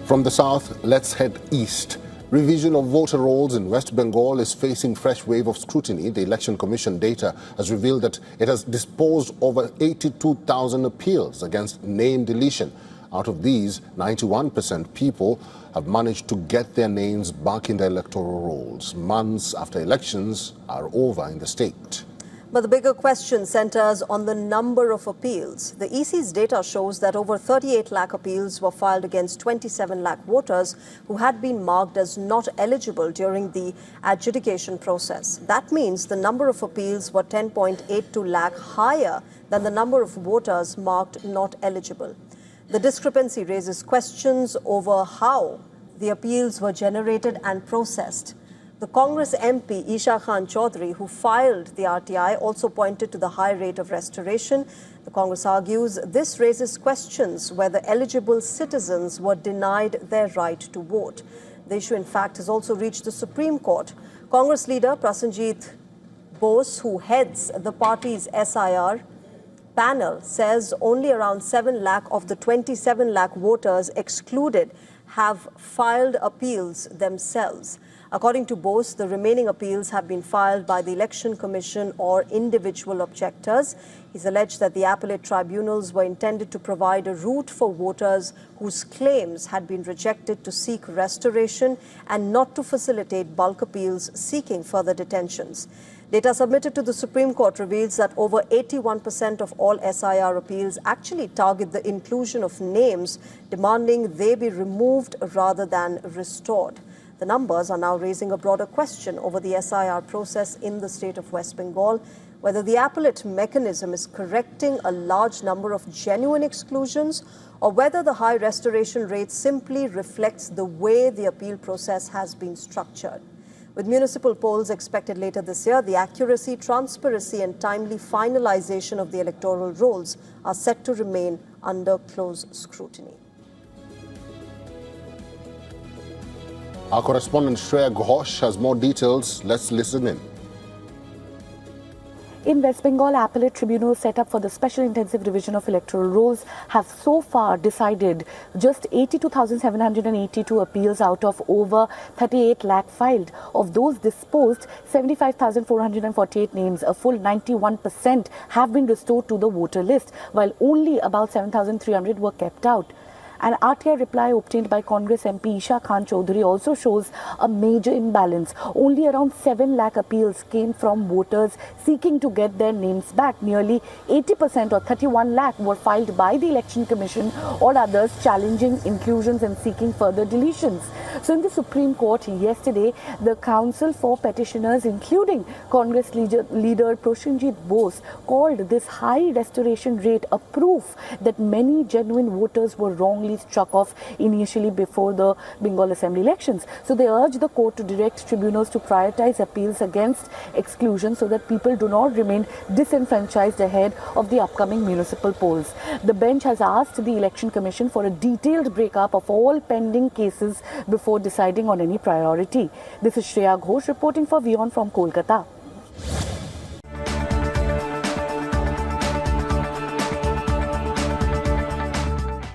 From the south, let's head east. Revision of voter rolls in West Bengal is facing fresh wave of scrutiny. The Election Commission data has revealed that it has disposed over 82,000 appeals against name deletion. Out of these, 91% people have managed to get their names back in the electoral rolls months after elections are over in the state. But the bigger question centers on the number of appeals. The EC's data shows that over 38 lakh appeals were filed against 27 lakh voters who had been marked as not eligible during the adjudication process. That means the number of appeals were 10.82 lakh higher than the number of voters marked not eligible. The discrepancy raises questions over how the appeals were generated and processed. The Congress MP Isha Khan Chaudhary, who filed the RTI, also pointed to the high rate of restoration. The Congress argues this raises questions whether eligible citizens were denied their right to vote. The issue, in fact, has also reached the Supreme Court. Congress leader Prasenjit Bose, who heads the party's S.I.R. panel, says only around 7 lakh of the 27 lakh voters excluded have filed appeals themselves. According to Bose, the remaining appeals have been filed by the Election Commission or individual objectors. He's alleged that the appellate tribunals were intended to provide a route for voters whose claims had been rejected to seek restoration and not to facilitate bulk appeals seeking further detentions. Data submitted to the Supreme Court reveals that over 81% of all S.I.R. appeals actually target the inclusion of names, demanding they be removed rather than restored. The numbers are now raising a broader question over the S.I.R. process in the state of West Bengal, whether the appellate mechanism is correcting a large number of genuine exclusions or whether the high restoration rate simply reflects the way the appeal process has been structured. With municipal polls expected later this year, the accuracy, transparency and timely finalization of the electoral rolls are set to remain under close scrutiny. Our correspondent Shreya Ghosh has more details. Let's listen in. In West Bengal, appellate tribunals set up for the special intensive revision of electoral rolls have so far decided just 82,782 appeals out of over 38 lakh filed. Of those disposed, 75,448 names, a full 91%, have been restored to the voter list, while only about 7,300 were kept out. An RTI reply obtained by Congress MP Isha Khan Chaudhary also shows a major imbalance. Only around 7 lakh appeals came from voters seeking to get their names back. Nearly 80% or 31 lakh were filed by the Election Commission or others challenging inclusions and seeking further deletions. So in the Supreme Court yesterday, the Council for Petitioners, including Congress leader Prasenjit Bose, called this high restoration rate a proof that many genuine voters were wrongly struck off initially before the Bengal Assembly elections. So they urge the court to direct tribunals to prioritize appeals against exclusion so that people do not remain disenfranchised ahead of the upcoming municipal polls. The bench has asked the Election Commission for a detailed breakup of all pending cases before deciding on any priority. This is Shreya Ghosh reporting for WION from Kolkata.